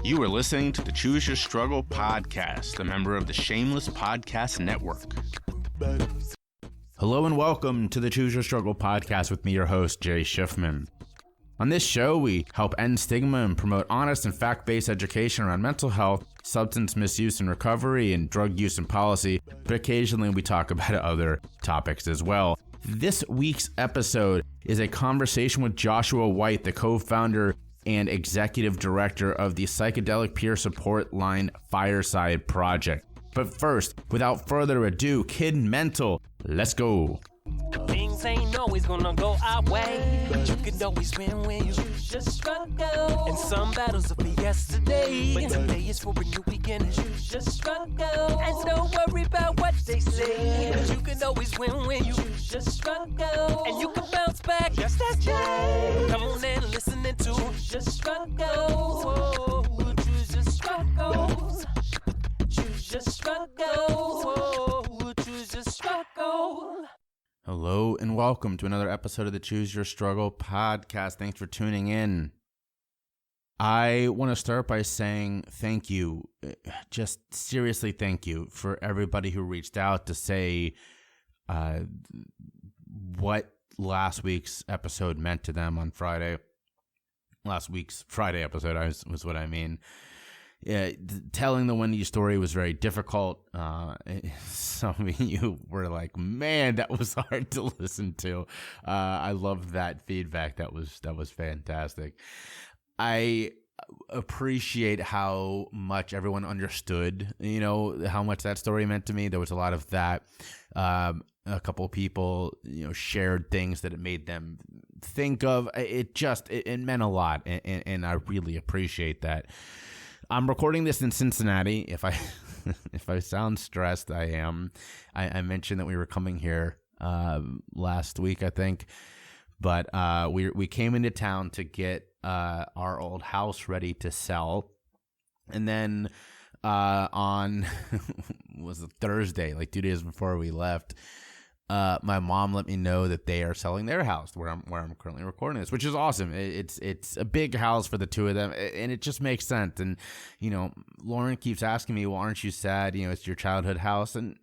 You are listening to the Choose Your Struggle podcast, a member of the Shameless Podcast Network. Hello and welcome to the Choose Your Struggle podcast with me, your host, Jay Shifman. On this show, we help end stigma and promote honest and fact-based education around mental health, substance misuse and recovery, and drug use and policy, but occasionally we talk about other topics as well. This week's episode is a conversation with Joshua White, the co-founder and executive director of the psychedelic peer support line Fireside Project. But first, without further ado, Kid Mental, let's go. Things ain't always gonna go our way, but you can always win when you choose your struggle. And some battles are for yesterday, but today is for a new beginning. Choose your struggle, and don't worry about what they say, but you can always win when you choose your struggle. And you can bounce back just as Jay. Come on and listen to Choose Your Struggle. Whoa, choose your struggles. Choose your struggle. Whoa, choose your struggle. Hello and welcome to another episode of the Choose Your Struggle podcast. Thanks for tuning in. I want to start by saying thank you, just seriously thank you for everybody who reached out to say what last week's episode meant to them on Friday. Last week's Friday episode was what I mean. Yeah, telling the Wendy story was very difficult. Some of you were like, "Man, that was hard to listen to." I loved that feedback. That was fantastic. I appreciate how much everyone understood. You know how much that story meant to me. There was a lot of that. A couple of people, shared things that it made them think of. It meant a lot, and I really appreciate that. I'm recording this in Cincinnati. If I sound stressed, I am. I mentioned that we were coming here last week, I think, but we came into town to get our old house ready to sell, and then on was a Thursday, like 2 days before we left, my mom let me know that they are selling their house where I'm currently recording this, which is awesome. It's a big house for the two of them, and it just makes sense. And Lauren keeps asking me, "Well, aren't you sad? It's your childhood house." And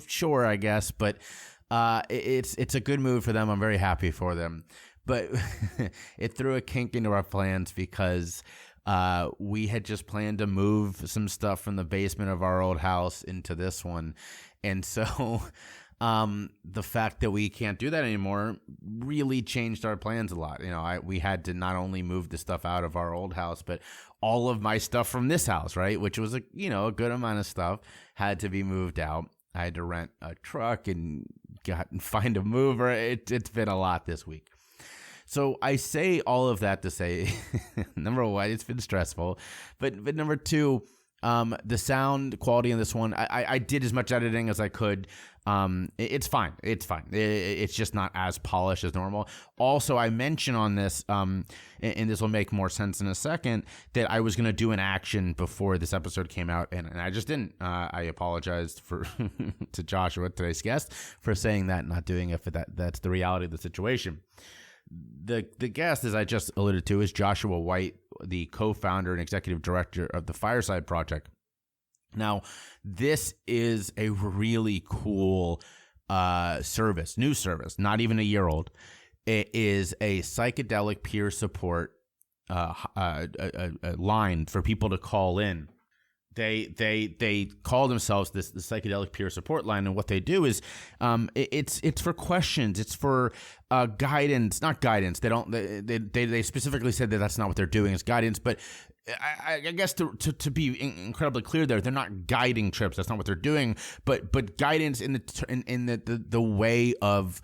sure, I guess, but it's a good move for them. I'm very happy for them, but it threw a kink into our plans because we had just planned to move some stuff from the basement of our old house into this one, and so. The fact that we can't do that anymore really changed our plans a lot. We had to not only move the stuff out of our old house, but all of my stuff from this house, right? Which was a good amount of stuff had to be moved out. I had to rent a truck and find a mover. It's been a lot this week. So I say all of that to say, number one, it's been stressful, but number two, the sound quality in this one, I did as much editing as I could. It's fine. It's just not as polished as normal. Also, I mentioned on this, and this will make more sense in a second, that I was going to do an action before this episode came out, and I just didn't. I apologized to Joshua, today's guest, for saying that and not doing it, but that's the reality of the situation. The guest, as I just alluded to, is Joshua White, the co-founder and executive director of the Fireside Project. Now, this is a really cool new service, not even a year old. It is a psychedelic peer support a line for people to call in. They call themselves the psychedelic peer support line, and what they do is it's for questions, it's for guidance, not guidance. They specifically said that that's not what they're doing. It's guidance, but I guess to be incredibly clear there, they're not guiding trips. That's not what they're doing. But guidance in the way of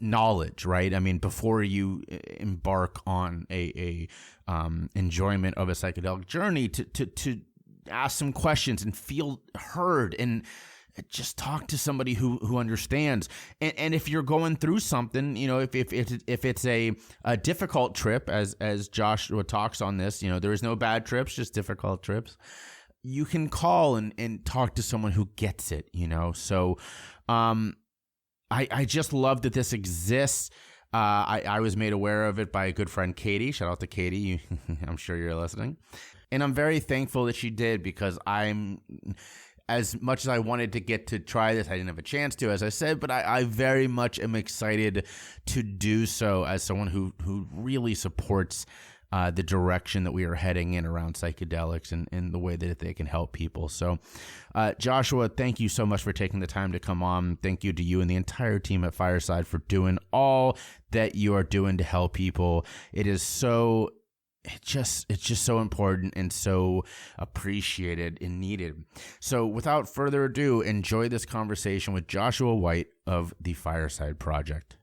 knowledge, right? I mean, before you embark on a enjoyment of a psychedelic journey, to ask some questions and feel heard and just talk to somebody who understands. And if you're going through something, if it's a difficult trip, as Joshua talks on this, there is no bad trips, just difficult trips. You can call and talk to someone who gets it, So I just love that this exists. I was made aware of it by a good friend, Katie. Shout out to Katie. I'm sure you're listening. And I'm very thankful that she did, because as much as I wanted to get to try this, I didn't have a chance to, as I said, but I very much am excited to do so as someone who really supports the direction that we are heading in around psychedelics and the way that they can help people. So, Joshua, thank you so much for taking the time to come on. Thank you to you and the entire team at Fireside for doing all that you are doing to help people. It's just so important and so appreciated and needed. So without further ado, enjoy this conversation with Joshua White of the Fireside Project.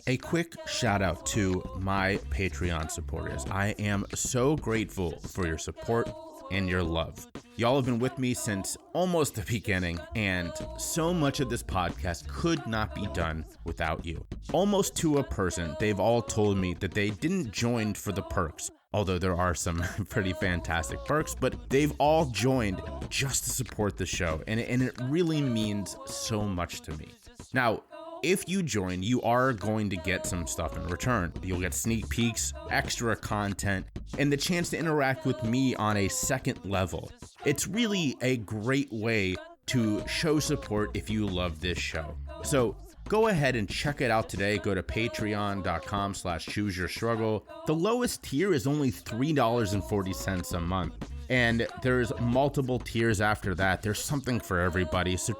A quick shout out to my Patreon supporters. I am so grateful for your support and your love. Y'all have been with me since almost the beginning, and so much of this podcast could not be done without you. Almost to a person, they've all told me that they didn't join for the perks, although there are some pretty fantastic perks, but they've all joined just to support the show, and it really means so much to me. Now, if you join, you are going to get some stuff in return. You'll get sneak peeks, extra content, and the chance to interact with me on a second level. It's really a great way to show support if you love this show. So go ahead and check it out today. Go to patreon.com/chooseyourstruggle. The lowest tier is only $3.40 a month. And there's multiple tiers after that. There's something for everybody. So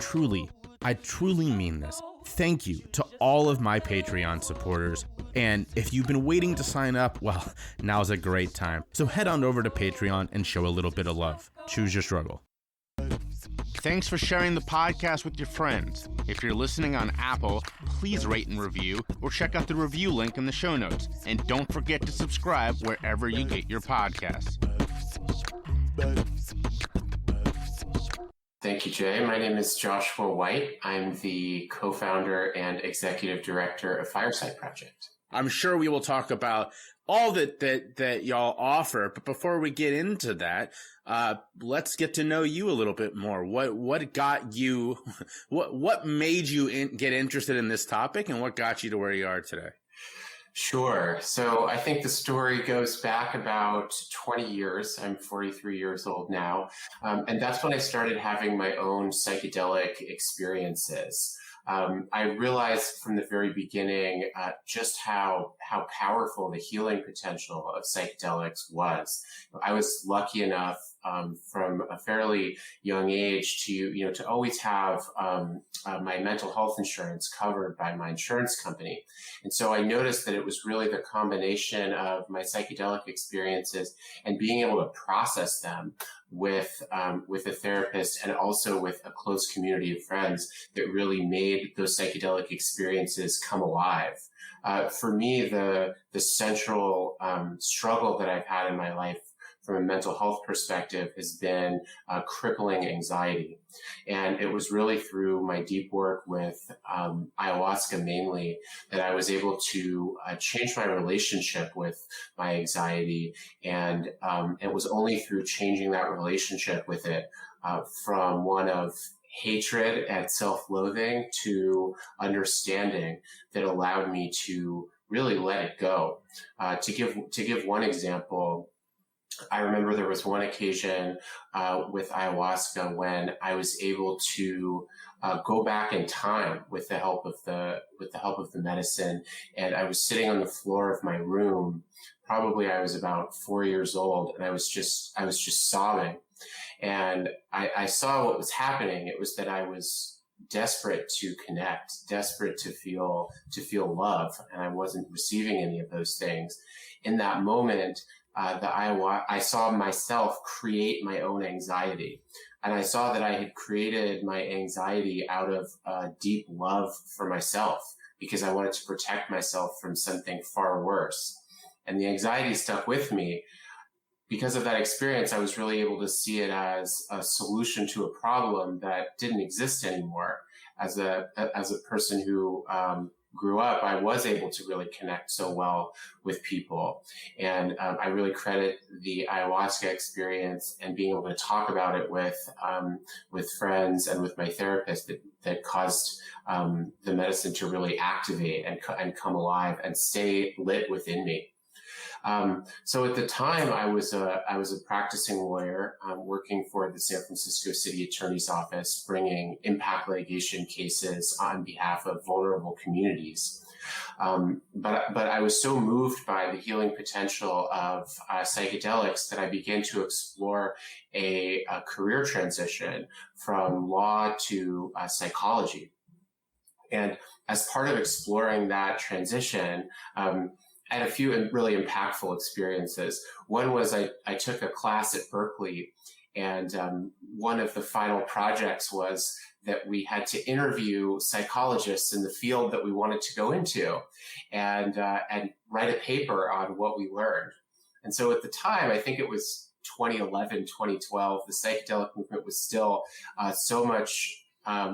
I truly mean this. Thank you to all of my Patreon supporters. And if you've been waiting to sign up, well, now's a great time. So head on over to Patreon and show a little bit of love. Choose your struggle. Thanks for sharing the podcast with your friends. If you're listening on Apple, please rate and review, or check out the review link in the show notes. And don't forget to subscribe wherever you get your podcasts. Thank you, Jay. My name is Joshua White. I'm the co-founder and executive director of Fireside Project. I'm sure we will talk about all that y'all offer, but before we get into that, let's get to know you a little bit more. What got you? What made you get interested in this topic, and what got you to where you are today? Sure. So I think the story goes back about 20 years. I'm 43 years old now. And that's when I started having my own psychedelic experiences. I realized from the very beginning just how powerful the healing potential of psychedelics was. I was lucky enough from a fairly young age to always have my mental health insurance covered by my insurance company. And so I noticed that it was really the combination of my psychedelic experiences and being able to process them with a therapist and also with a close community of friends that really made those psychedelic experiences come alive. For me, the central struggle that I've had in my life from a mental health perspective has been crippling anxiety. And it was really through my deep work with ayahuasca mainly that I was able to change my relationship with my anxiety. And it was only through changing that relationship with it from one of hatred and self-loathing to understanding that allowed me to really let it go. To give one example, I remember there was one occasion with ayahuasca when I was able to go back in time with the help of the medicine, and I was sitting on the floor of my room. Probably I was about 4 years old, and I was just sobbing, and I saw what was happening. It was that I was desperate to connect, desperate to feel love, and I wasn't receiving any of those things. In that moment, I saw myself create my own anxiety. And I saw that I had created my anxiety out of deep love for myself because I wanted to protect myself from something far worse. And the anxiety stuck with me. Because of that experience, I was really able to see it as a solution to a problem that didn't exist anymore. As a person who grew up, I was able to really connect so well with people. And I really credit the ayahuasca experience and being able to talk about it with friends and with my therapist that caused the medicine to really activate and come alive and stay lit within me. So at the time, I was a practicing lawyer working for the San Francisco City Attorney's Office, bringing impact litigation cases on behalf of vulnerable communities. But I was so moved by the healing potential of psychedelics that I began to explore a career transition from law to psychology. And as part of exploring that transition, I had a few really impactful experiences. One was I took a class at Berkeley, and one of the final projects was that we had to interview psychologists in the field that we wanted to go into and write a paper on what we learned. And so at the time, I think it was 2011, 2012, the psychedelic movement was still so much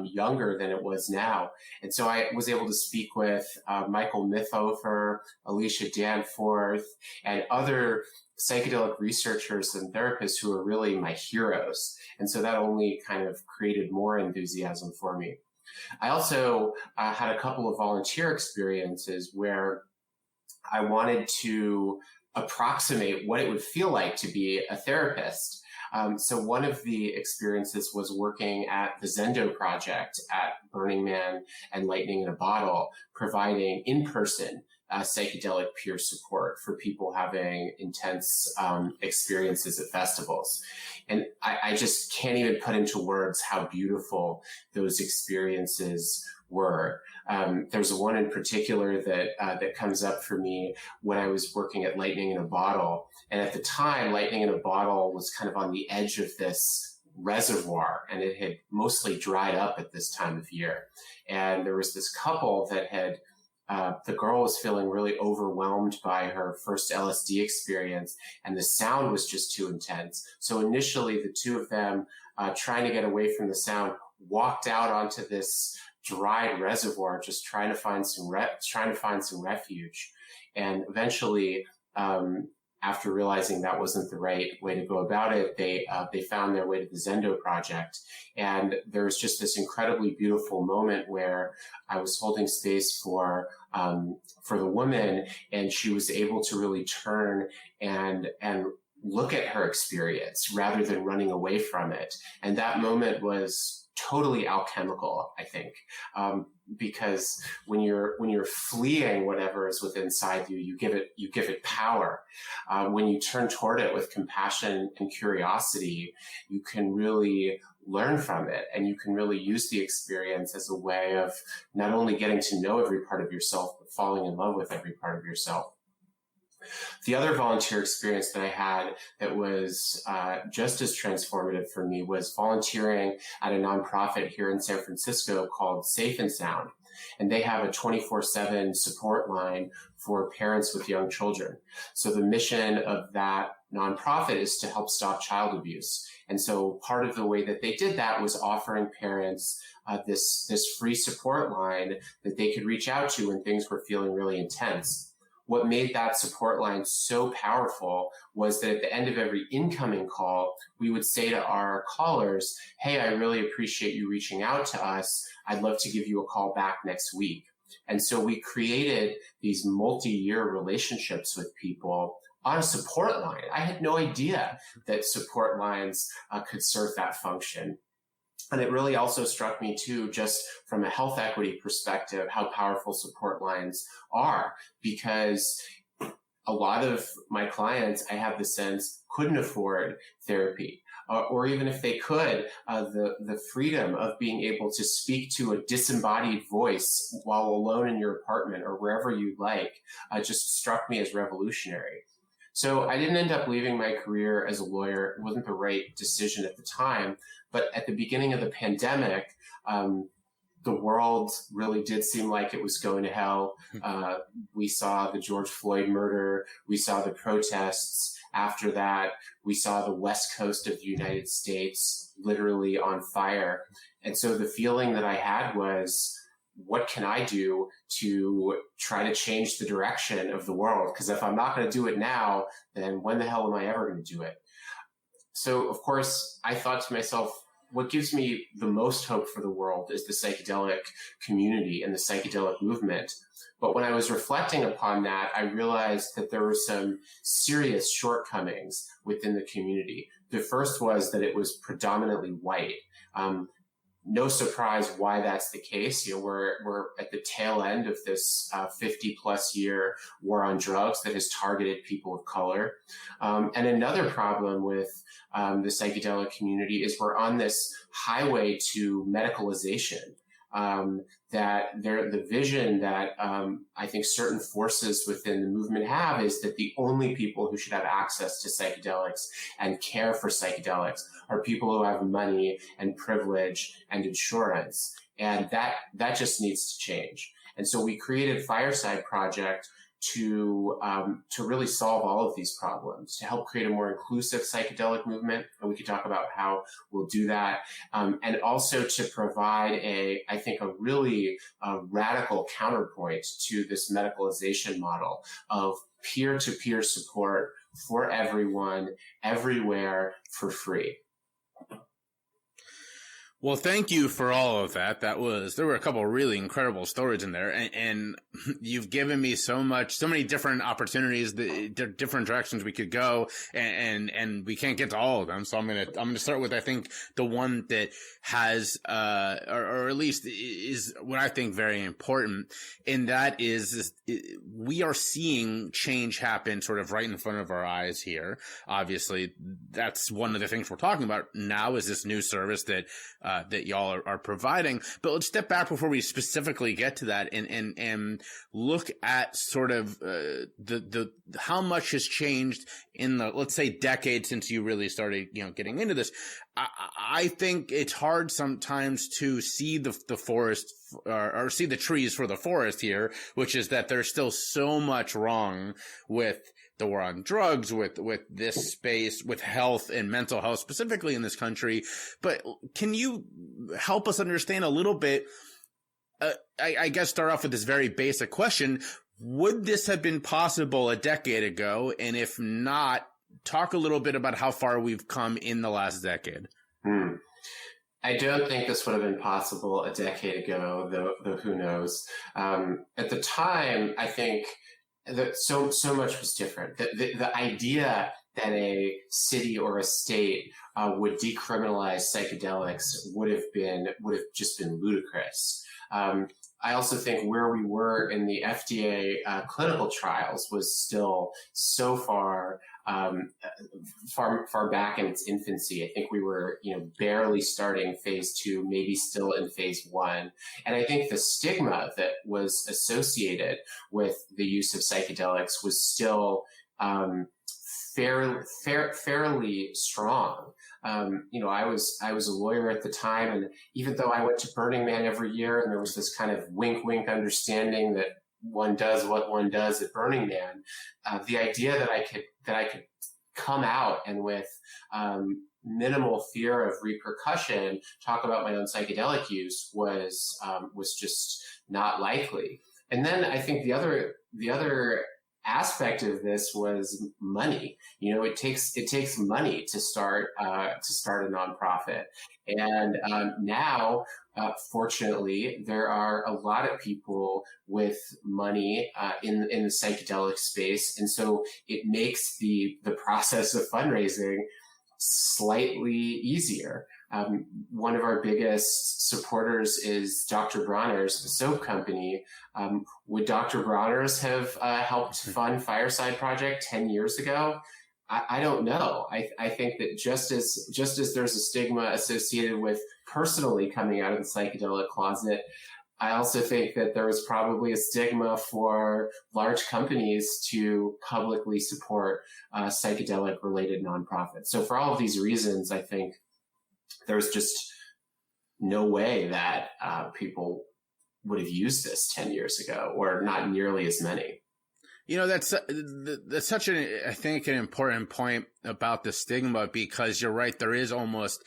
younger than it was now. And so I was able to speak with Michael Mithofer, Alicia Danforth, and other psychedelic researchers and therapists who are really my heroes. And so that only kind of created more enthusiasm for me. I also had a couple of volunteer experiences where I wanted to approximate what it would feel like to be a therapist. So one of the experiences was working at the Zendo Project at Burning Man and Lightning in a Bottle, providing in-person psychedelic peer support for people having intense experiences at festivals. And I just can't even put into words how beautiful those experiences were. There's one in particular that comes up for me when I was working at Lightning in a Bottle. And at the time, Lightning in a Bottle was kind of on the edge of this reservoir, and it had mostly dried up at this time of year. And there was this couple that had, the girl was feeling really overwhelmed by her first LSD experience, and the sound was just too intense. So initially, the two of them, trying to get away from the sound, walked out onto this dried reservoir, just trying to find some refuge. And eventually, after realizing that wasn't the right way to go about it, they found their way to the Zendo Project. And there was just this incredibly beautiful moment where I was holding space for the woman, and she was able to really turn and look at her experience rather than running away from it. And that moment was totally alchemical, I think, because when you're fleeing whatever is within inside you, you give it power. When you turn toward it with compassion and curiosity, you can really learn from it, and you can really use the experience as a way of not only getting to know every part of yourself, but falling in love with every part of yourself. The other volunteer experience that I had that was just as transformative for me was volunteering at a nonprofit here in San Francisco called Safe and Sound. And they have a 24/7 support line for parents with young children. So the mission of that nonprofit is to help stop child abuse. And so part of the way that they did that was offering parents this free support line that they could reach out to when things were feeling really intense. What made that support line so powerful was that at the end of every incoming call, we would say to our callers, "Hey, I really appreciate you reaching out to us. I'd love to give you a call back next week." And so we created these multi-year relationships with people on a support line. I had no idea that support lines could serve that function. And it really also struck me too, just from a health equity perspective, how powerful support lines are, because a lot of my clients, I have the sense, couldn't afford therapy. Or even if they could, the freedom of being able to speak to a disembodied voice while alone in your apartment or wherever you like, just struck me as revolutionary. So I didn't end up leaving my career as a lawyer. It wasn't the right decision at the time. But at the beginning of the pandemic, the world really did seem like it was going to hell. We saw the George Floyd murder. We saw the protests. After that, we saw the West Coast of the United States literally on fire. And so the feeling that I had was, what can I do to try to change the direction of the world? Because if I'm not going to do it now, then when the hell am I ever going to do it? So, of course, I thought to myself, what gives me the most hope for the world is the psychedelic community and the psychedelic movement. But when I was reflecting upon that, I realized that there were some serious shortcomings within the community. The first was that it was predominantly white. No surprise why that's the case. You know, we're at the tail end of this 50-plus year war on drugs that has targeted people of color. And another problem with the psychedelic community is we're on this highway to medicalization. That the vision that I think certain forces within the movement have is that the only people who should have access to psychedelics and care for psychedelics are people who have money and privilege and insurance. And that just needs to change. And so we created Fireside Project to really solve all of these problems, to help create a more inclusive psychedelic movement. And we could talk about how we'll do that. And also to provide I think a really radical counterpoint to this medicalization model of peer-to-peer support for everyone, everywhere, for free. Well, thank you for all of that. There were a couple of really incredible stories in there, and you've given me so many different opportunities, different directions we could go, and we can't get to all of them. So I'm gonna start with, I think, the one that has, or at least is what I think very important, and that is we are seeing change happen sort of right in front of our eyes here. Obviously, that's one of the things we're talking about now is this new service that y'all are providing. But let's step back before we specifically get to that and look at sort of the how much has changed in the, let's say, decade since you really started, getting into this. I think it's hard sometimes to see the forest or see the trees for the forest here, which is that there's still so much wrong with the war on drugs, with this space, with health and mental health specifically in this country. But can you help us understand a little bit? I guess start off with this very basic question. Would this have been possible a decade ago? And if not, talk a little bit about how far we've come in the last decade. I don't think this would have been possible a decade ago, though who knows. At the time, I think that so much was different. The idea that a city or a state would decriminalize psychedelics would have just been ludicrous. I also think where we were in the FDA clinical trials was still so far back in its infancy. I think we were, barely starting phase 2, maybe still in phase 1. And I think the stigma that was associated with the use of psychedelics was still fairly strong. I was a lawyer at the time, and even though I went to Burning Man every year, and there was this kind of wink understanding that one does what one does at Burning Man, the idea that I could come out and with minimal fear of repercussion talk about my own psychedelic use was just not likely. And then I think the other aspect of this was money. It takes money to start a nonprofit, and now, fortunately, there are a lot of people with money in the psychedelic space, and so it makes the process of fundraising slightly easier. One of our biggest supporters is Dr. Bronner's, the soap company. Would Dr. Bronner's have helped fund Fireside Project 10 years ago? I don't know. I think that just as there's a stigma associated with personally coming out of the psychedelic closet, I also think that there was probably a stigma for large companies to publicly support psychedelic-related nonprofits. So for all of these reasons, I think there's just no way that people would have used this 10 years ago, or not nearly as many. That's such I think an important point about the stigma, because you're right. There is almost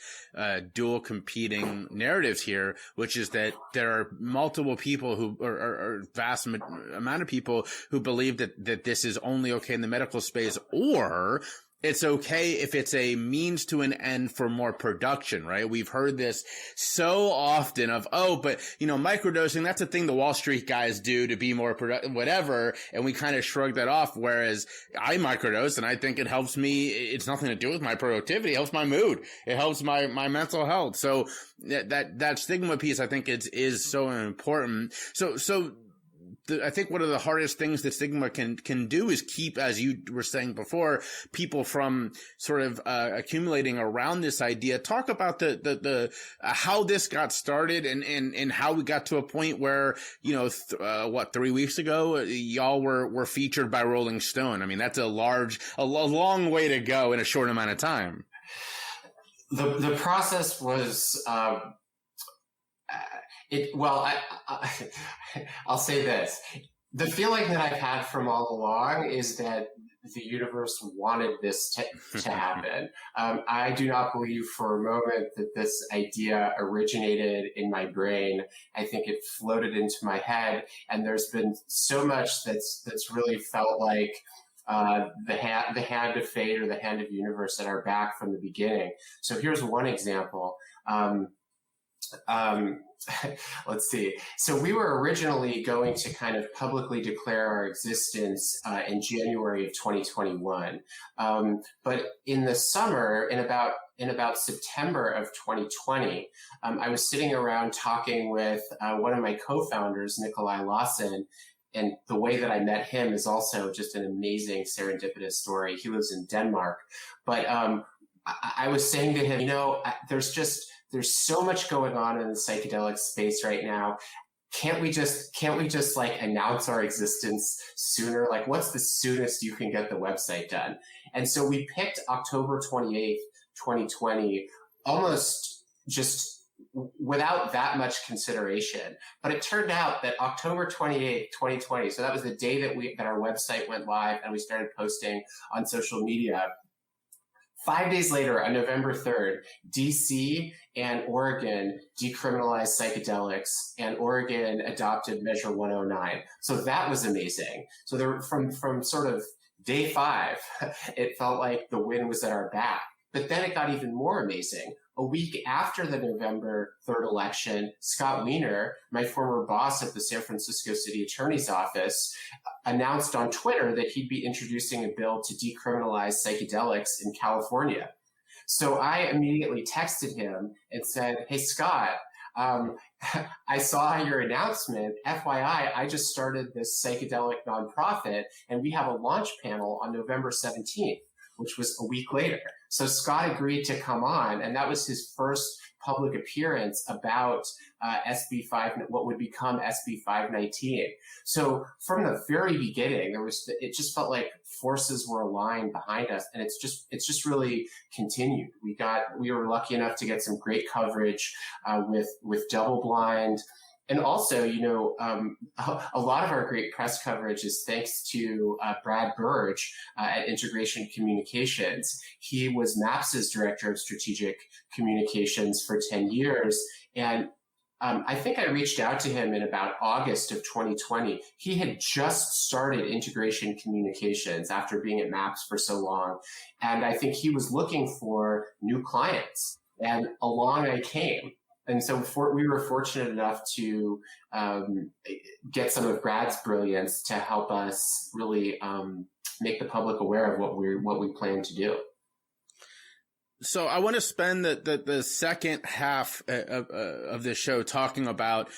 dual competing narratives here, which is that there are multiple people who or vast amount of people who believe that this is only okay in the medical space, or it's okay if it's a means to an end for more production, right? We've heard this so often of, but microdosing, that's a thing the Wall Street guys do to be more productive, whatever. And we kind of shrug that off. Whereas I microdose and I think it helps me. It's nothing to do with my productivity. It helps my mood. It helps my mental health. So that stigma piece, I think is so important. I think one of the hardest things that stigma can do is keep, as you were saying before, people from sort of accumulating around this idea. Talk about the how this got started and how we got to a point where 3 weeks ago y'all were featured by Rolling Stone. I mean, that's a long way to go in a short amount of time. The process was. I'll say this. The feeling that I've had from all along is that the universe wanted this to happen. I do not believe for a moment that this idea originated in my brain. I think it floated into my head, and there's been so much that's really felt like the hand of fate or the hand of universe at our back from the beginning. So here's one example. Let's see. So we were originally going to kind of publicly declare our existence in January of 2021. But in the summer, in about September of 2020, I was sitting around talking with one of my co-founders, Nikolai Lawson. And the way that I met him is also just an amazing serendipitous story. He lives in Denmark. But I was saying to him, there's so much going on in the psychedelic space right now. Can't we just like announce our existence sooner? Like, what's the soonest you can get the website done? And so we picked October 28th, 2020, almost just without that much consideration. But it turned out that October 28th, 2020, so that was the day that our website went live and we started posting on social media. 5 days later, on November 3rd, DC and Oregon decriminalized psychedelics, and Oregon adopted Measure 109. So that was amazing. So there, from sort of day 5, it felt like the wind was at our back. But then it got even more amazing. A week after the November 3rd election, Scott Wiener, my former boss at the San Francisco City Attorney's Office, announced on Twitter that he'd be introducing a bill to decriminalize psychedelics in California. So I immediately texted him and said, "Hey, Scott, I saw your announcement. FYI, I just started this psychedelic nonprofit, and we have a launch panel on November 17th, which was a week later." So Scott agreed to come on, and that was his first public appearance about what would become SB 519. So from the very beginning, it just felt like forces were aligned behind us, and it's just really continued. We were lucky enough to get some great coverage with Double Blind. And also, a lot of our great press coverage is thanks to Brad Burge at Integration Communications. He was MAPS's director of strategic communications for 10 years. And I think I reached out to him in about August of 2020. He had just started Integration Communications after being at MAPS for so long. And I think he was looking for new clients. And along I came. And so we were fortunate enough to get some of Brad's brilliance to help us really make the public aware of what we plan to do. So I want to spend the second half of this show talking about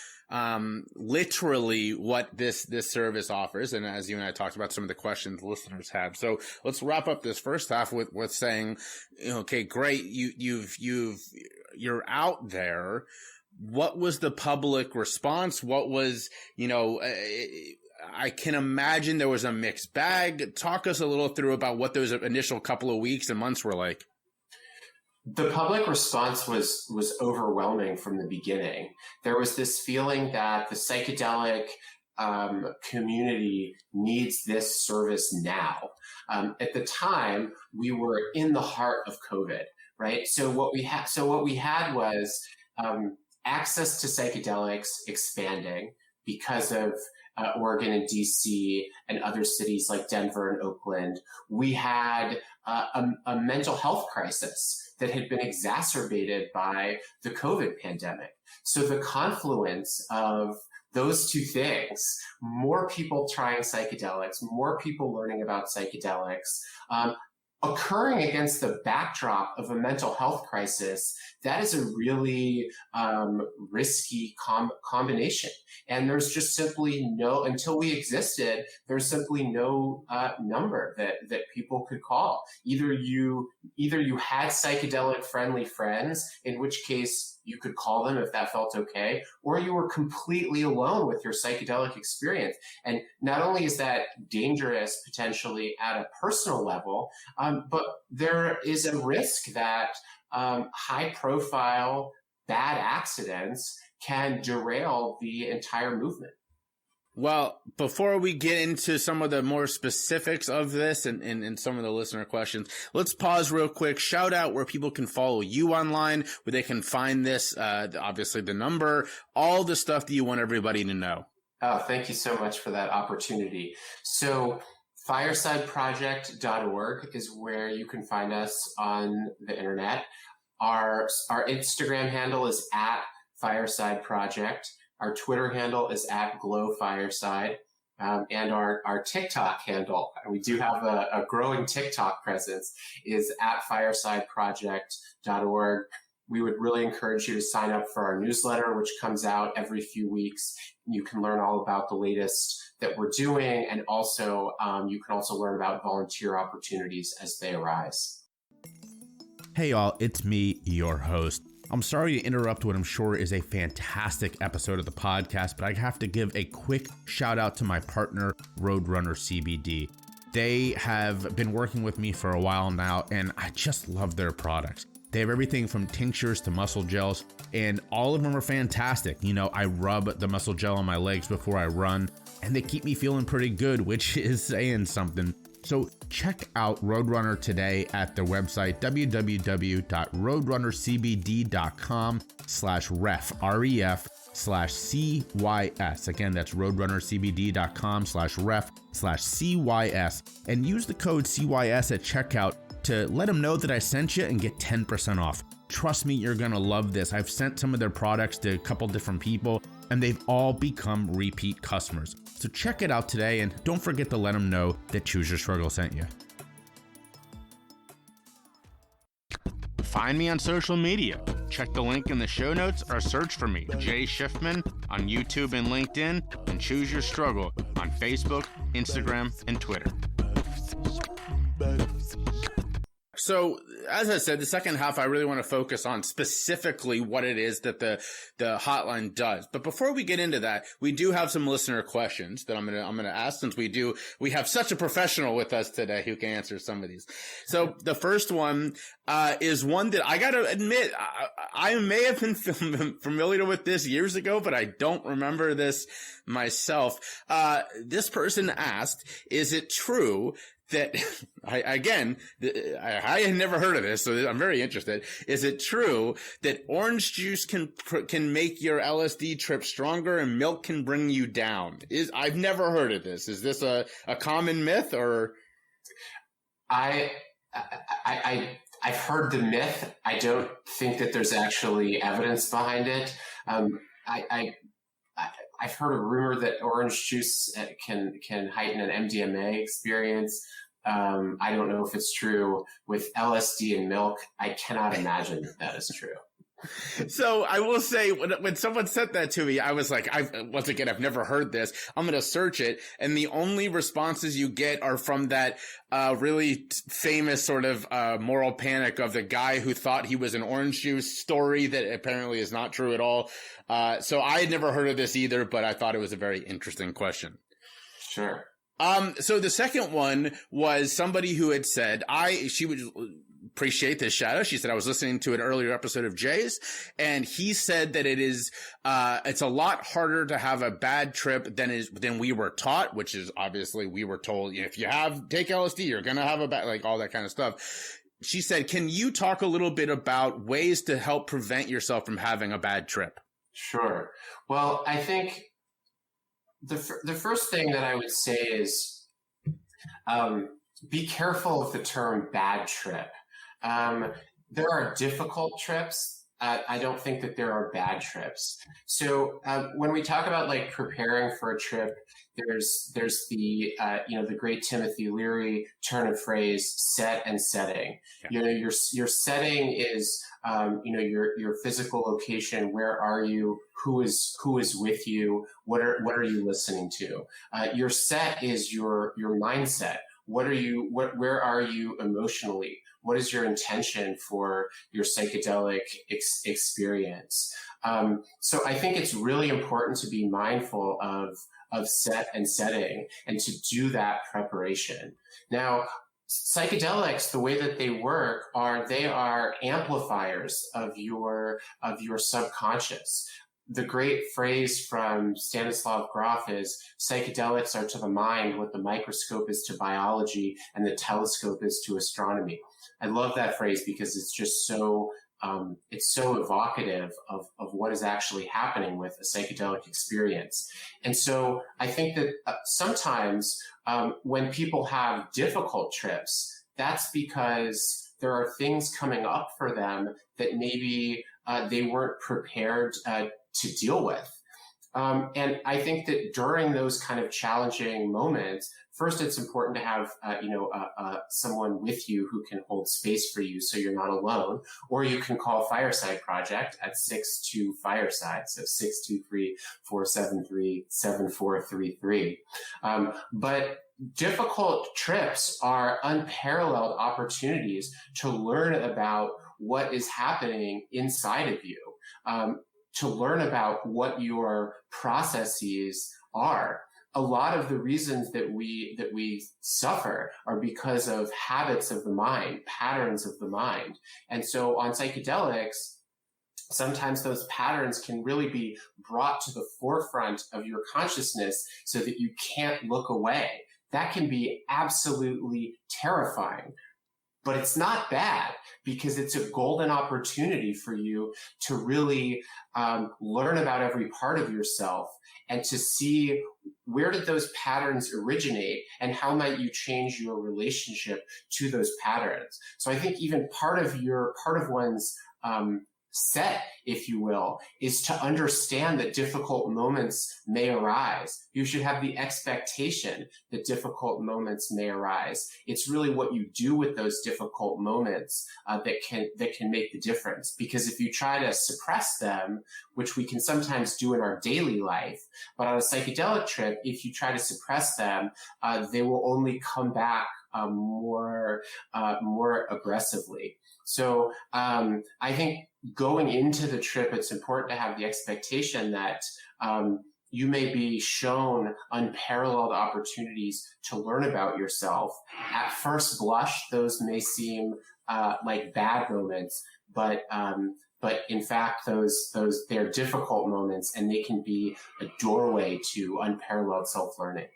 literally what this service offers, and as you and I talked about, some of the questions listeners have. So let's wrap up this first half with saying, okay, great, you're out there. What was the public response? What was, I can imagine there was a mixed bag. Talk us a little through about what those initial couple of weeks and months were like. The public response was overwhelming from the beginning. There was this feeling that the psychedelic community needs this service now. At the time, we were in the heart of COVID, right? So what we had was access to psychedelics expanding because of Oregon and DC and other cities like Denver and Oakland. We had a mental health crisis that had been exacerbated by the COVID pandemic. So the confluence of those two things, more people trying psychedelics, more people learning about psychedelics, occurring against the backdrop of a mental health crisis, that is a really risky combination. And there's just simply until we existed, there's simply no number that people could call. Either you had psychedelic friendly friends, in which case you could call them if that felt okay, or you were completely alone with your psychedelic experience. And not only is that dangerous potentially at a personal level, but there is a risk that high profile bad accidents can derail the entire movement. Well, before we get into some of the more specifics of this and some of the listener questions, let's pause real quick. Shout out where people can follow you online, where they can find this, obviously the number, all the stuff that you want everybody to know. Oh, thank you so much for that opportunity. So firesideproject.org is where you can find us on the internet. Our Instagram handle is @Fireside Project. Our Twitter handle is @GlowFireside. And our TikTok handle, and we do have a growing TikTok presence, is @firesideproject.org. We would really encourage you to sign up for our newsletter, which comes out every few weeks. You can learn all about the latest that we're doing, and also you can also learn about volunteer opportunities as they arise. Hey y'all, it's me, your host. I'm sorry to interrupt what I'm sure is a fantastic episode of the podcast, but I have to give a quick shout out to my partner, Runner Cbd. They have been working with me for a while now, and I just love their products. They have everything from tinctures to muscle gels, and all of them are fantastic. You know, I rub the muscle gel on my legs before I run, and they keep me feeling pretty good, which is saying something. So check out Roadrunner today at their website, www.roadrunnercbd.com/ref, REF/CYS. Again, that's roadrunnercbd.com/ref/CYS, and use the code CYS at checkout to let them know that I sent you and get 10% off. Trust me, you're gonna love this. I've sent some of their products to a couple different people, and they've all become repeat customers. So check it out today, and don't forget to let them know that Choose Your Struggle sent you. Find me on social media. Check the link in the show notes or search for me, Jay Shifman, on YouTube and LinkedIn, and Choose Your Struggle on Facebook, Instagram, and Twitter. So, as I said, the second half, I really want to focus on specifically what it is that the hotline does. But before we get into that, we do have some listener questions that I'm gonna ask, since we have such a professional with us today who can answer some of these. So the first one is one that I gotta admit, I may have been familiar with this years ago, but I don't remember this myself. This person asked, is it true that I had never heard of this, so I'm very interested. Is it true that orange juice can make your LSD trip stronger and milk can bring you down? I've never heard of this. Is this a common myth, or? I've heard the myth. I don't think that there's actually evidence behind it. I've heard a rumor that orange juice can heighten an MDMA experience. I don't know if it's true. With LSD and milk, I cannot imagine that is true. So I will say, when someone said that to me, I was like, once again, I've never heard this. I'm going to search it. And the only responses you get are from that really famous sort of moral panic of the guy who thought he was an orange juice story that apparently is not true at all. So I had never heard of this either, but I thought it was a very interesting question. Sure. So the second one was somebody who had said, she was appreciate this shout out. She said, I was listening to an earlier episode of Jay's, and he said that it's a lot harder to have a bad trip than we were taught, which is obviously we were told, if you take LSD, you're going to have a bad, like all that kind of stuff. She said, can you talk a little bit about ways to help prevent yourself from having a bad trip? Sure. Well, I think the first thing that I would say is be careful of the term bad trip. There are difficult trips. I don't think that there are bad trips. So when we talk about like preparing for a trip, there's the the great Timothy Leary turn of phrase, set and setting. Yeah. Your setting is your physical location. Where are you? Who is with you? What are you listening to? Your set is your mindset. Where are you emotionally? What is your intention for your psychedelic experience? So I think it's really important to be mindful of set and setting and to do that preparation. Now, psychedelics, the way that they work they are amplifiers of your subconscious. The great phrase from Stanislav Grof is, psychedelics are to the mind what the microscope is to biology and the telescope is to astronomy. I love that phrase because it's just so evocative of what is actually happening with a psychedelic experience. And so I think that sometimes when people have difficult trips, that's because there are things coming up for them that maybe they weren't prepared to deal with. And I think that during those kind of challenging moments, first, it's important to have, someone with you who can hold space for you so you're not alone. Or you can call Fireside Project at 62-FIRESIDE, so 623-473-7433. But difficult trips are unparalleled opportunities to learn about what is happening inside of you, to learn about what your processes are. A lot of the reasons that we suffer are because of habits of the mind, patterns of the mind. And so on psychedelics, sometimes those patterns can really be brought to the forefront of your consciousness so that you can't look away. That can be absolutely terrifying. But it's not bad because it's a golden opportunity for you to really learn about every part of yourself and to see where did those patterns originate and how might you change your relationship to those patterns. So I think even part of one's set, if you will, is to understand that difficult moments may arise. You should have the expectation that difficult moments may arise. It's really what you do with those difficult moments that can make the difference. Because if you try to suppress them, which we can sometimes do in our daily life, but on a psychedelic trip, if you try to suppress them, they will only come back more aggressively. So I think going into the trip, it's important to have the expectation that you may be shown unparalleled opportunities to learn about yourself. At first blush, those may seem like bad moments, but in fact, they're difficult moments, and they can be a doorway to unparalleled self-learning.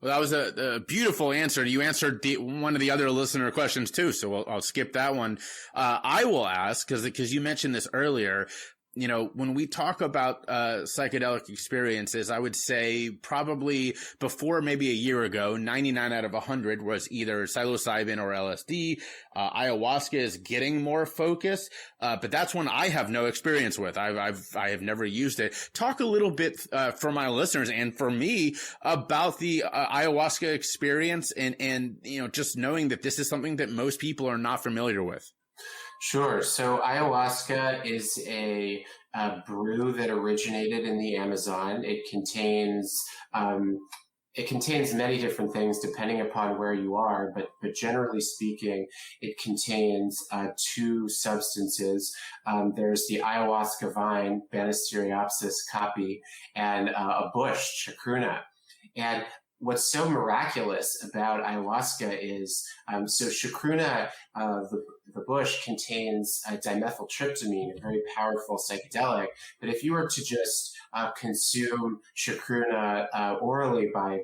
Well, that was a beautiful answer. You answered one of the other listener questions too, so I'll skip that one. I will ask, because you mentioned this earlier, when we talk about psychedelic experiences, I would say probably before maybe a year ago, 99 out of 100 was either psilocybin or LSD. Ayahuasca is getting more focus, but that's one I have no experience with. I have never used it. Talk a little bit for my listeners and for me about the ayahuasca experience and just knowing that this is something that most people are not familiar with. Sure. So ayahuasca is a brew that originated in the Amazon. It contains many different things depending upon where you are, but generally speaking, it contains two substances. There's the ayahuasca vine, Banisteriopsis caapi, and a bush, chacruna. And what's so miraculous about ayahuasca is, so chacruna, the bush, contains dimethyltryptamine, a very powerful psychedelic. But if you were to just consume chacruna orally by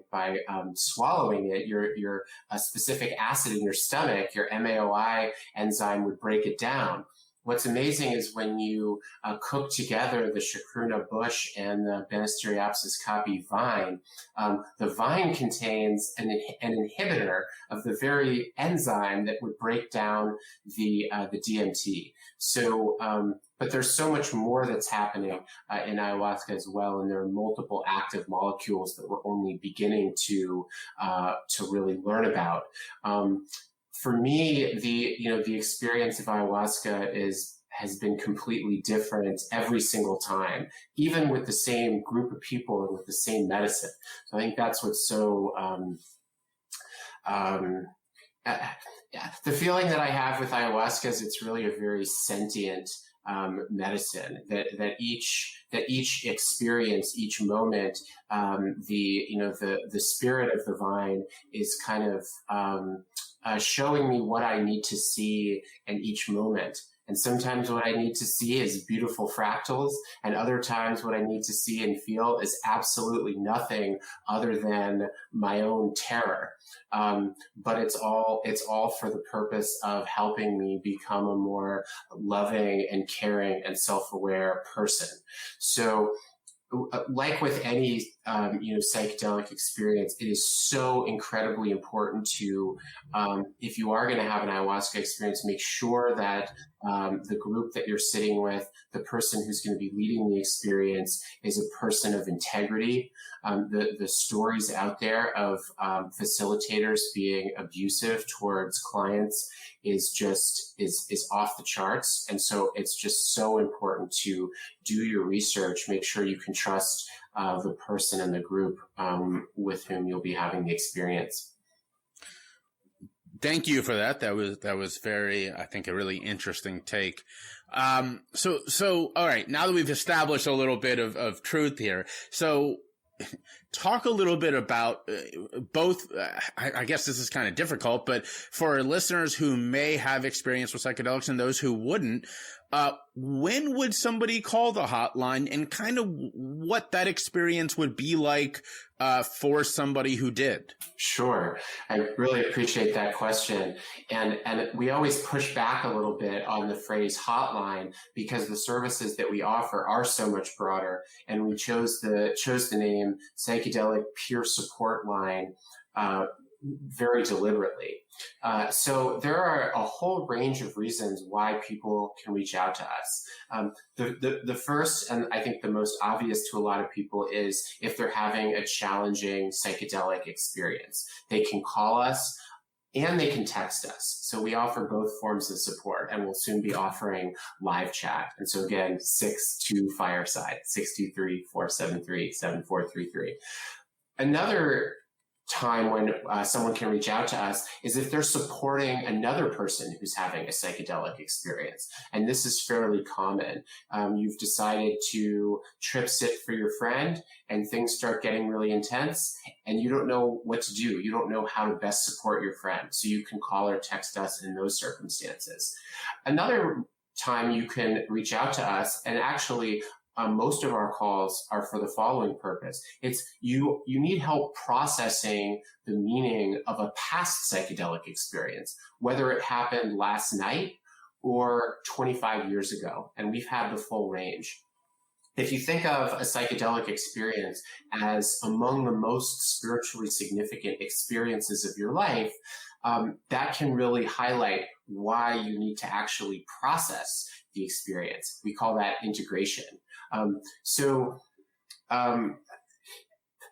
swallowing it, your specific acid in your stomach, your MAOI enzyme, would break it down. What's amazing is when you cook together the chacruna bush and the Banisteriopsis caapi vine, the vine contains an inhibitor of the very enzyme that would break down the DMT. So, but there's so much more that's happening in ayahuasca as well, and there are multiple active molecules that we're only beginning to really learn about. For me, the experience of ayahuasca has been completely different every single time, even with the same group of people and with the same medicine. So I think that's what's so, the feeling that I have with ayahuasca is it's really a very sentient medicine, that each experience, each moment, the spirit of the vine is kind of showing me what I need to see in each moment. And sometimes what I need to see is beautiful fractals, and other times what I need to see and feel is absolutely nothing other than my own terror. But it's all for the purpose of helping me become a more loving and caring and self-aware person. So, like with any psychedelic experience, it is so incredibly important to, if you are going to have an ayahuasca experience, make sure that the group that you're sitting with, the person who's going to be leading the experience, is a person of integrity. The stories out there of facilitators being abusive towards clients is off the charts. And so it's just so important to do your research, make sure you can trust the person and the group with whom you'll be having the experience. Thank you for that. That was very, I think, a really interesting take. So all right, now that we've established a little bit of truth here, so talk a little bit about both. I guess this is kind of difficult, but for listeners who may have experience with psychedelics and those who wouldn't, when would somebody call the hotline, and kind of what that experience would be like for somebody who did? Sure. I really appreciate that question. And we always push back a little bit on the phrase hotline, because the services that we offer are so much broader. And we chose the name Psychedelic Peer Support Line very deliberately. So there are a whole range of reasons why people can reach out to us. The first, and I think the most obvious to a lot of people, is if they're having a challenging psychedelic experience. They can call us and they can text us. So we offer both forms of support, and we'll soon be offering live chat. And so again, 62 Fireside, 623-473-7433. Another time when someone can reach out to us is if they're supporting another person who's having a psychedelic experience. And this is fairly common. You've decided to trip sit for your friend and things start getting really intense and you don't know what to do. You don't know how to best support your friend. So you can call or text us in those circumstances. Another time you can reach out to us, and actually most of our calls are for the following purpose. It's you need help processing the meaning of a past psychedelic experience, whether it happened last night or 25 years ago. And we've had the full range. If you think of a psychedelic experience as among the most spiritually significant experiences of your life, that can really highlight why you need to actually process the experience. We call that integration.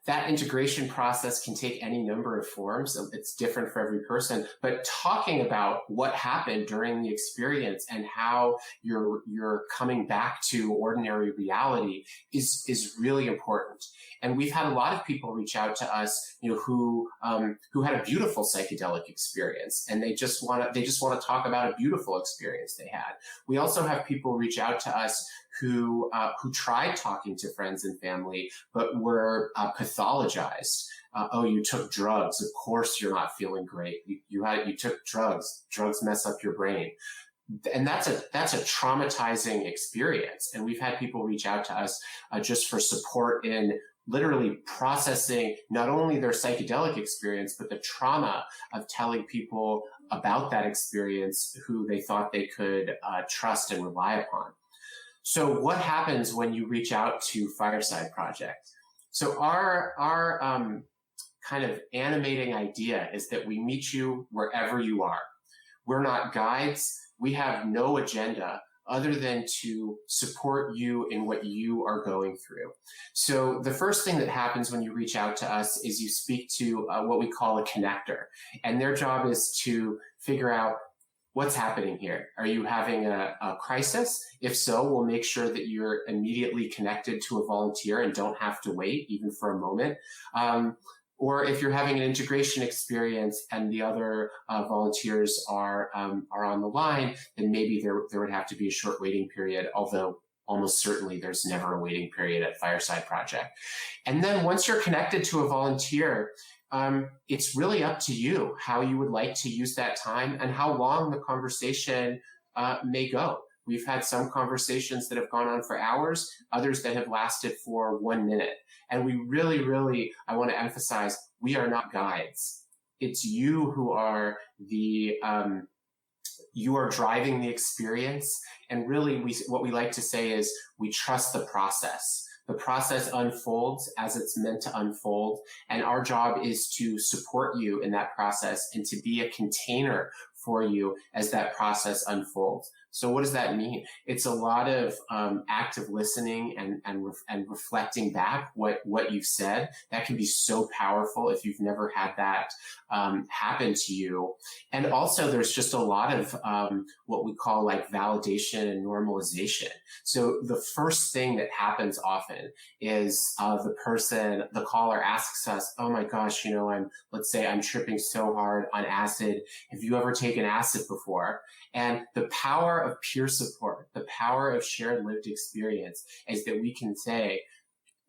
That integration process can take any number of forms. It's different for every person, but talking about what happened during the experience and how you're coming back to ordinary reality is really important. And we've had a lot of people reach out to us, who had a beautiful psychedelic experience, and they just want to talk about a beautiful experience they had. We also have people reach out to us who tried talking to friends and family, but were pathetic mythologized. Oh, you took drugs. Of course you're not feeling great. You took drugs. Drugs mess up your brain. And that's a traumatizing experience. And we've had people reach out to us just for support in literally processing not only their psychedelic experience, but the trauma of telling people about that experience who they thought they could trust and rely upon. So what happens when you reach out to Fireside Project? So our kind of animating idea is that we meet you wherever you are. We're not guides. We have no agenda other than to support you in what you are going through. So the first thing that happens when you reach out to us is you speak to what we call a connector. And their job is to figure out what's happening here. Are you having a crisis? If so, we'll make sure that you're immediately connected to a volunteer and don't have to wait even for a moment. Or if you're having an integration experience and the other volunteers are on the line, then maybe there would have to be a short waiting period, although almost certainly there's never a waiting period at Fireside Project. And then once you're connected to a volunteer, it's really up to you how you would like to use that time and how long the conversation may go. We've had some conversations that have gone on for hours, others that have lasted for 1 minute. And we really, I want to emphasize, we are not guides. It's you who are you are driving the experience. And really, what we like to say is we trust the process. The process unfolds as it's meant to unfold. And our job is to support you in that process and to be a container for you as that process unfolds. So what does that mean? It's a lot of active listening and reflecting back what you've said. That can be so powerful if you've never had that happen to you. And also there's just a lot of what we call like validation and normalization. So the first thing that happens often is the caller asks us, oh my gosh, let's say I'm tripping so hard on acid. Have you ever taken acid before? And the power of peer support, the power of shared lived experience is that we can say,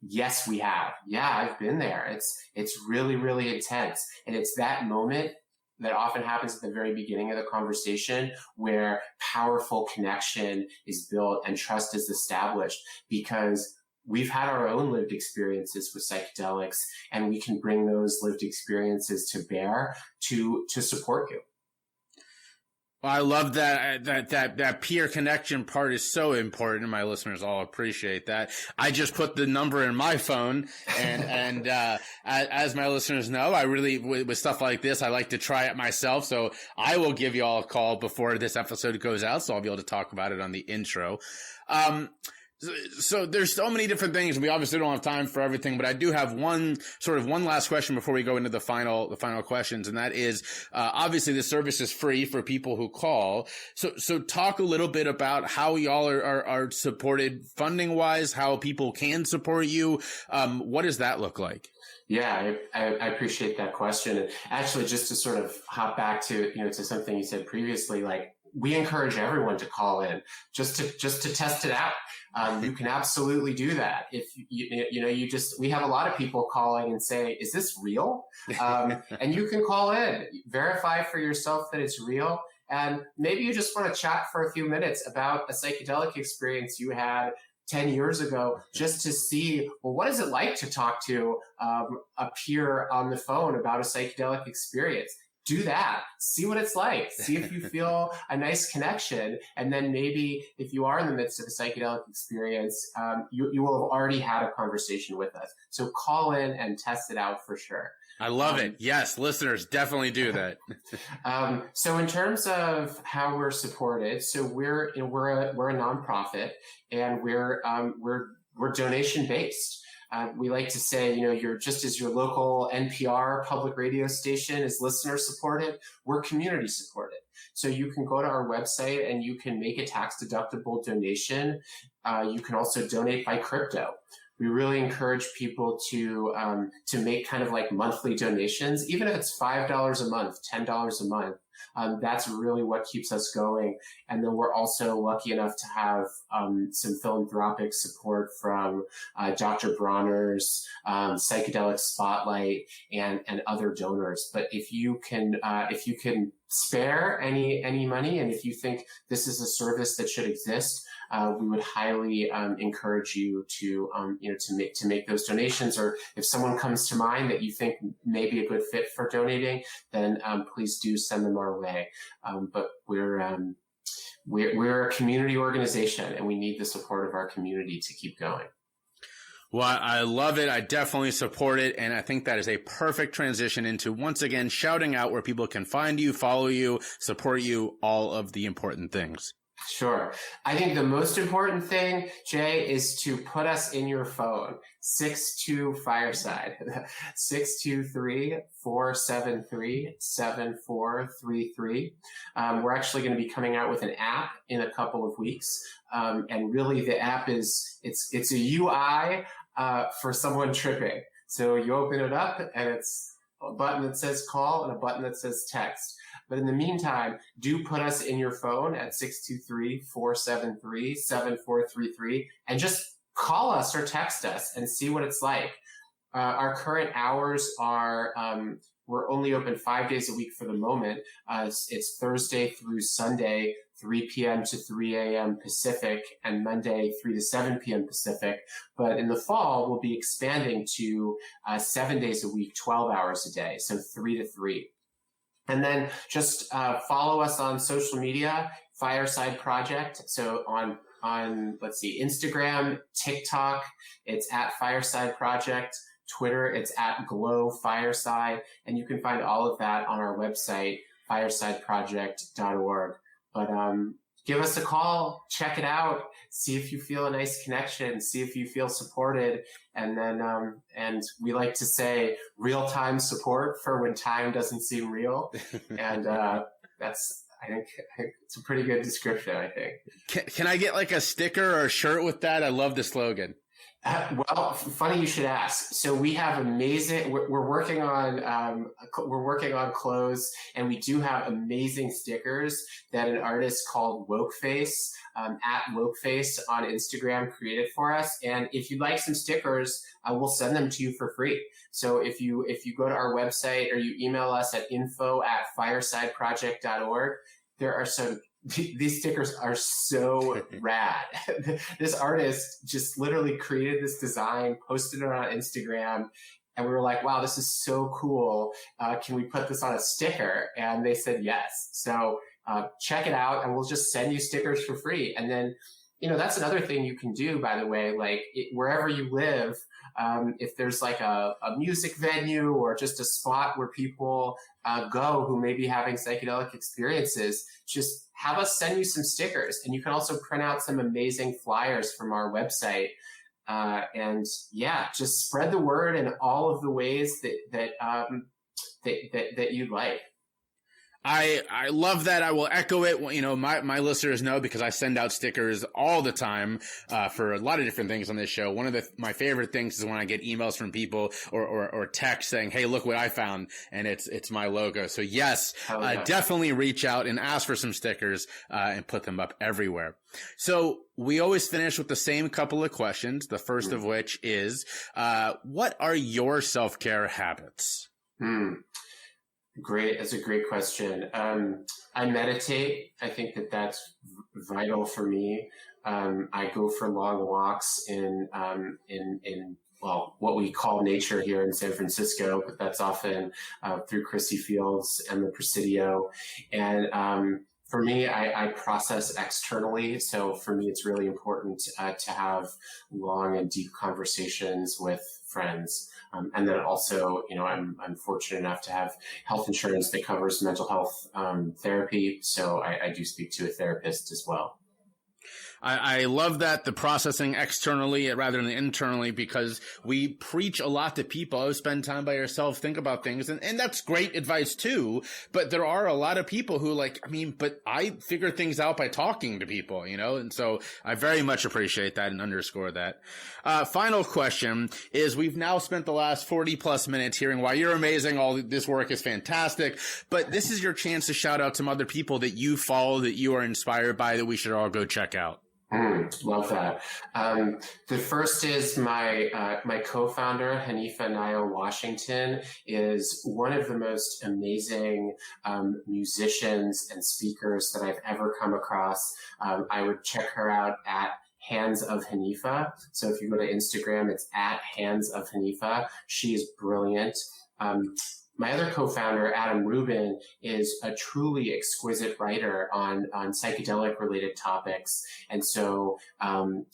yes, we have. Yeah, I've been there. It's really, really intense. And it's that moment that often happens at the very beginning of the conversation where powerful connection is built and trust is established because we've had our own lived experiences with psychedelics and we can bring those lived experiences to bear to support you. I love that peer connection part is so important. My listeners all appreciate that. I just put the number in my phone and as my listeners know, I really, with stuff like this, I like to try it myself. So I will give you all a call before this episode goes out. So I'll be able to talk about it on the intro. So there's so many different things. We obviously don't have time for everything, but I do have one last question before we go into the final questions. And that is, obviously the service is free for people who call. So talk a little bit about how y'all are supported funding wise, how people can support you. What does that look like? Yeah, I appreciate that question. And actually, just to sort of hop back to, to something you said previously, like we encourage everyone to call in just to test it out. You can absolutely do that. If we have a lot of people calling and say, is this real? And you can call in, verify for yourself that it's real. And maybe you just want to chat for a few minutes about a psychedelic experience you had 10 years ago, just to see, well, what is it like to talk to a peer on the phone about a psychedelic experience? Do that. See what it's like. See if you feel a nice connection. And then maybe if you are in the midst of a psychedelic experience, you will have already had a conversation with us. So call in and test it out for sure. I love it. Yes, listeners, definitely do that. So in terms of how we're supported, so we're a nonprofit and we're donation based. We like to say, you're just as your local NPR public radio station is listener supported, we're community supported. So you can go to our website and you can make a tax deductible donation. You can also donate by crypto. We really encourage people to make kind of like monthly donations, even if it's $5 a month, $10 a month. That's really what keeps us going. And then we're also lucky enough to have some philanthropic support from Dr. Bronner's, Psychedelic Spotlight, and other donors. But if you can spare any money, and if you think this is a service that should exist, we would highly encourage you to make those donations. Or if someone comes to mind that you think may be a good fit for donating, then please do send them our way. But we're a community organization, and we need the support of our community to keep going. Well, I love it. I definitely support it. And I think that is a perfect transition into, once again, shouting out where people can find you, follow you, support you, all of the important things. Sure. I think the most important thing, Jay, is to put us in your phone. 62 Fireside, 623-473-7433. We're actually going to be coming out with an app in a couple of weeks. And really the app it's a UI for someone tripping. So you open it up and it's a button that says call and a button that says text. But in the meantime, do put us in your phone at 623-473-7433 and just call us or text us and see what it's like. Our current hours are, we're only open 5 days a week for the moment. It's Thursday through Sunday, 3 p.m. to 3 a.m. Pacific, and Monday, 3 to 7 p.m. Pacific. But in the fall, we'll be expanding to 7 days a week, 12 hours a day, so 3 to 3. And then just follow us on social media, Fireside Project. So on let's see, Instagram, TikTok, it's at Fireside Project. Twitter, it's at Glow Fireside. And you can find all of that on our website, firesideproject.org. But give us a call, check it out, see if you feel a nice connection, see if you feel supported. And then, and we like to say real-time support for when time doesn't seem real. And that's, I think it's a pretty good description, I think. Can I get like a sticker or a shirt with that? I love the slogan. Well, funny you should ask. So we have amazing. We're working on clothes, and we do have amazing stickers that an artist called Wokeface at Wokeface on Instagram created for us. And if you'd like some stickers, we'll send them to you for free. So if you go to our website or you email us at info@firesideproject.org, there are some. These stickers are so rad. This artist just literally created this design, posted it on Instagram, and we were like, wow, this is so cool. Can we put this on a sticker? And they said yes. So check it out, and we'll just send you stickers for free. And then, that's another thing you can do, by the way, like wherever you live, if there's like a music venue or just a spot where people go who may be having psychedelic experiences, just have us send you some stickers. And you can also print out some amazing flyers from our website. And yeah, just spread the word in all of the ways that you'd like. I love that. I will echo it. My listeners know, because I send out stickers all the time for a lot of different things on this show. One of my favorite things is when I get emails from people or text saying, "Hey, look what I found," and it's my logo. So yes, definitely reach out and ask for some stickers and put them up everywhere. So we always finish with the same couple of questions. The first of which is, what are your self-care habits? Great. That's a great question. I meditate. I think that's vital for me. I go for long walks in what we call nature here in San Francisco, but that's often through Christie Fields and the Presidio. And for me, I process externally. So for me, it's really important to have long and deep conversations with friends. And then also, I'm fortunate enough to have health insurance that covers mental health therapy. So I do speak to a therapist as well. I love that, the processing externally rather than internally, because we preach a lot to people. Oh, spend time by yourself, think about things. And that's great advice too. But there are a lot of people who but I figure things out by talking to people, and so I very much appreciate that and underscore that. Final question is, we've now spent the last 40 plus minutes hearing why you're amazing. All this work is fantastic, but this is your chance to shout out some other people that you follow, that you are inspired by, that we should all go check out. Love that. The first is my co-founder, Hanifa Nile Washington, is one of the most amazing musicians and speakers that I've ever come across. I would check her out at Hands of Hanifa. So if you go to Instagram, it's at Hands of Hanifa. She is brilliant. My other co-founder, Adam Rubin, is a truly exquisite writer on psychedelic related topics. And so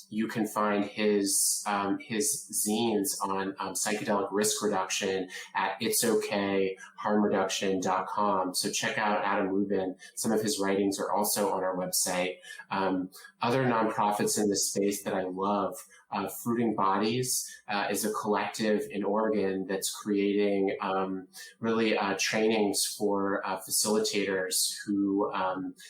you can find his zines on psychedelic risk reduction at itsokharmreduction.com. So check out Adam Rubin. Some of his writings are also on our website. Other nonprofits in this space that I love, Fruiting Bodies is a collective in Oregon that's creating really trainings for facilitators who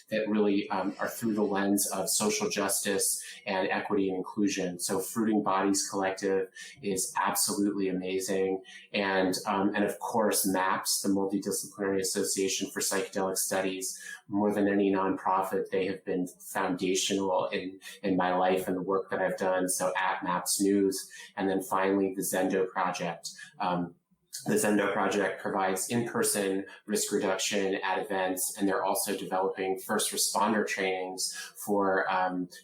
that really are through the lens of social justice and equity and inclusion. So Fruiting Bodies Collective is absolutely amazing. And of course, MAPS, the Multidisciplinary Association for Psychedelic Studies, more than any nonprofit, they have been foundational in my life and the work that I've done. So at MAPS News. And then finally, the Zendo Project. The Zendo Project provides in-person risk reduction at events, and they're also developing first responder trainings for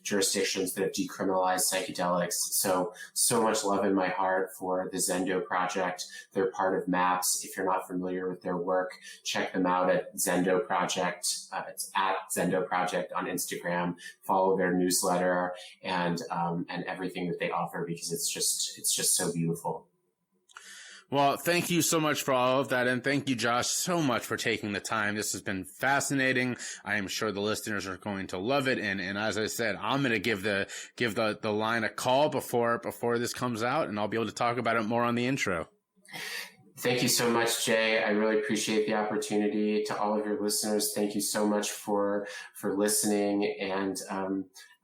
jurisdictions that have decriminalized psychedelics. So much love in my heart for the Zendo Project. They're part of MAPS. If you're not familiar with their work, check them out at Zendo Project. It's at Zendo Project on Instagram. Follow their newsletter and everything that they offer, because it's just so beautiful. Well, thank you so much for all of that. And thank you, Josh, so much for taking the time. This has been fascinating. I am sure the listeners are going to love it. And as I said, I'm going to give the line a call before this comes out, and I'll be able to talk about it more on the intro. Thank you so much, Jay. I really appreciate the opportunity. To all of your listeners, thank you so much for listening. And,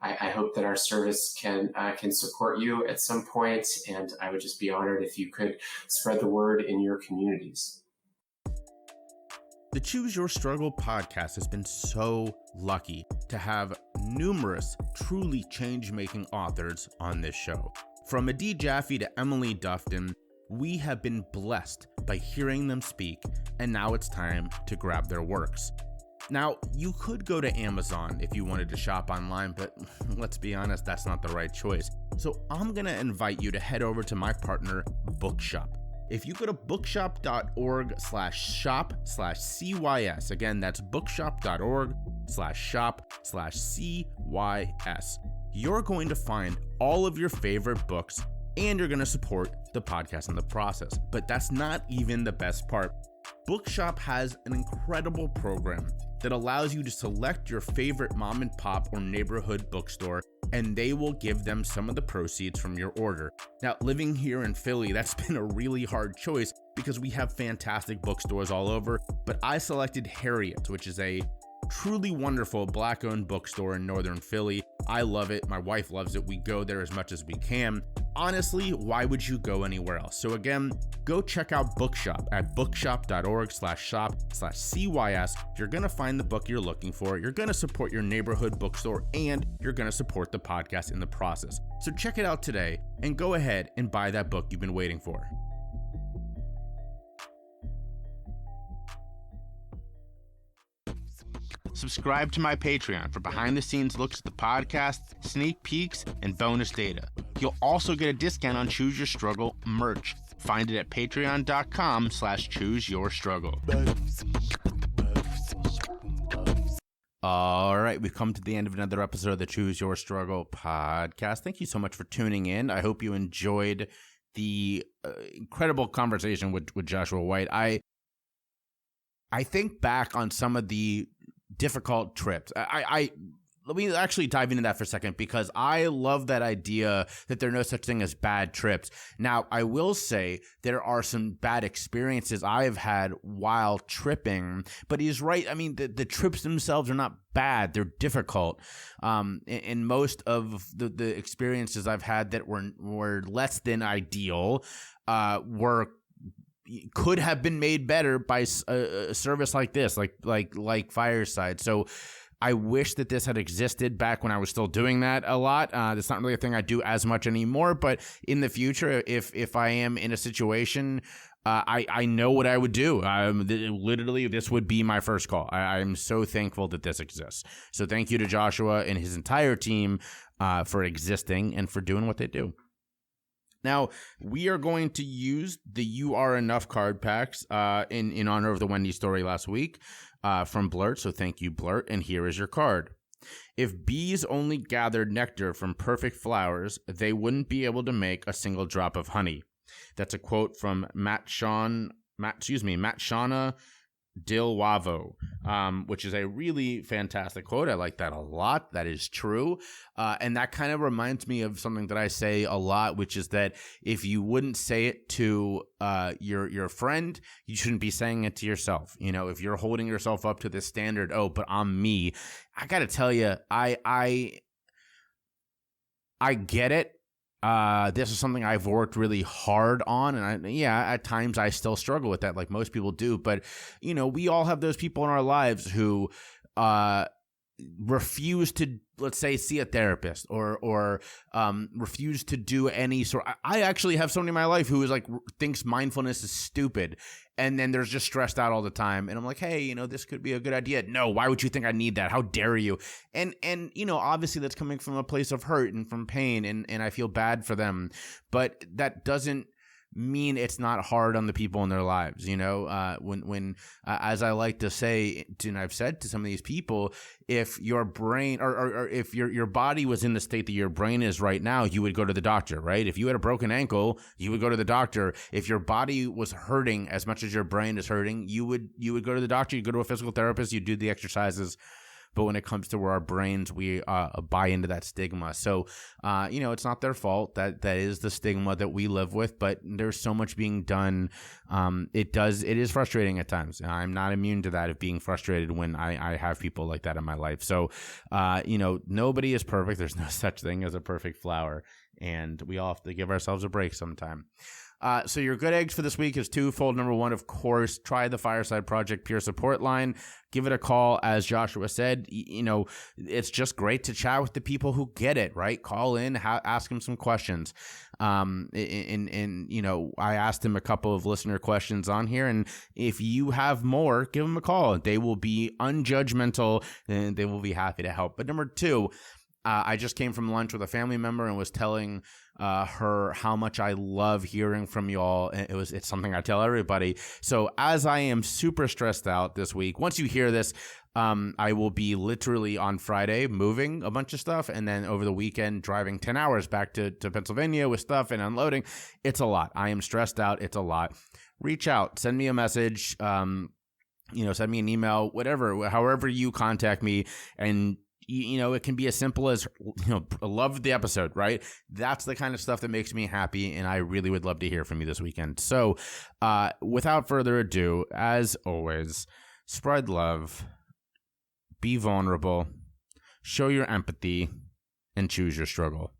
I hope that our service can support you at some point, and I would just be honored if you could spread the word in your communities. The Choose Your Struggle podcast has been so lucky to have numerous truly change-making authors on this show. From Adi Jaffe to Emily Dufton, we have been blessed by hearing them speak, and now it's time to grab their works. Now, you could go to Amazon if you wanted to shop online, but let's be honest, that's not the right choice. So I'm going to invite you to head over to my partner, Bookshop. If you go to bookshop.org/shop/CYS, again, that's bookshop.org/shop/CYS, you're going to find all of your favorite books, and you're going to support the podcast in the process. But that's not even the best part. Bookshop has an incredible program that allows you to select your favorite mom and pop or neighborhood bookstore, and they will give them some of the proceeds from your order. Now, living here in Philly, that's been a really hard choice because we have fantastic bookstores all over, but I selected Harriet, which is a truly wonderful Black-owned bookstore in Northern Philly. I love it. My wife loves it. We go there as much as we can. Honestly, why would you go anywhere else? So again, go check out Bookshop at bookshop.org/shop/CYS. You're going to find the book you're looking for. You're going to support your neighborhood bookstore, and you're going to support the podcast in the process. So check it out today and go ahead and buy that book you've been waiting for. Subscribe to my Patreon for behind-the-scenes looks at the podcast, sneak peeks, and bonus data. You'll also get a discount on Choose Your Struggle merch. Find it at patreon.com/chooseyourstruggle. All right, we've come to the end of another episode of the Choose Your Struggle podcast. Thank you so much for tuning in. I hope you enjoyed the incredible conversation with Joshua White. I think back on some of the difficult trips. I let me actually dive into that for a second, because I love that idea that there are no such thing as bad trips. Now, I will say there are some bad experiences I've had while tripping, but he's right. I mean, the trips themselves are not bad. They're difficult. And most of the experiences I've had that were less than ideal could have been made better by a service like this, like Fireside. So I wish that this had existed back when I was still doing that a lot. That's not really a thing I do as much anymore, but in the future, if I am in a situation, I know what I would do. Literally, this would be my first call. I'm so thankful that this exists. So thank you to Joshua and his entire team for existing and for doing what they do. Now, we are going to use the You Are Enough card packs in honor of the Wendy story last week from Blurt. So thank you, Blurt. And here is your card. If bees only gathered nectar from perfect flowers, they wouldn't be able to make a single drop of honey. That's a quote from Matt Shauna Dilwavo, which is a really fantastic quote. I like that a lot. That is true. And that kind of reminds me of something that I say a lot, which is that if you wouldn't say it to your friend, you shouldn't be saying it to yourself. You know, if you're holding yourself up to this standard, oh, but I'm me, I got to tell you, I get it. This is something I've worked really hard on, and at times I still struggle with that, like most people do. But you know, we all have those people in our lives who refuse to, let's say, see a therapist or refuse to do any sort. I actually have someone in my life who is like thinks mindfulness is stupid, and then they're just stressed out all the time. And I'm like, hey, you know, this could be a good idea. No, why would you think I need that? How dare you? And you know, obviously that's coming from a place of hurt and from pain, and I feel bad for them. But that doesn't mean it's not hard on the people in their lives. You know, when as I like to say, and I've said to some of these people, if your brain or if your body was in the state that your brain is right now, you would go to the doctor, right? If you had a broken ankle, you would go to the doctor. If your body was hurting as much as your brain is hurting, you would go to the doctor. You go to a physical therapist. You do the exercises. But when it comes to where our brains, we buy into that stigma. So, you know, it's not their fault. That is the stigma that we live with. But there's so much being done. It is frustrating at times. I'm not immune to that, of being frustrated when I have people like that in my life. So, you know, nobody is perfect. There's no such thing as a perfect flower. And we all have to give ourselves a break sometime. So your good eggs for this week is twofold. Number one, of course, try the Fireside Project peer support line. Give it a call. As Joshua said, you know, it's just great to chat with the people who get it, right? Call in, ask them some questions. And you know, I asked him a couple of listener questions on here, and if you have more, give them a call. They will be unjudgmental, and they will be happy to help. But number two, I just came from lunch with a family member and was telling her how much I love hearing from y'all. It's something I tell everybody. So as I am super stressed out this week, once you hear this, I will be literally on Friday moving a bunch of stuff, and then over the weekend driving 10 hours back to Pennsylvania with stuff and unloading. It's a lot. I am stressed out. It's a lot. Reach out. Send me a message. You know, send me an email, whatever, however you contact me. And you know, it can be as simple as, you know, love the episode, right? That's the kind of stuff that makes me happy, and I really would love to hear from you this weekend. So without further ado, as always, spread love, be vulnerable, show your empathy, and choose your struggle.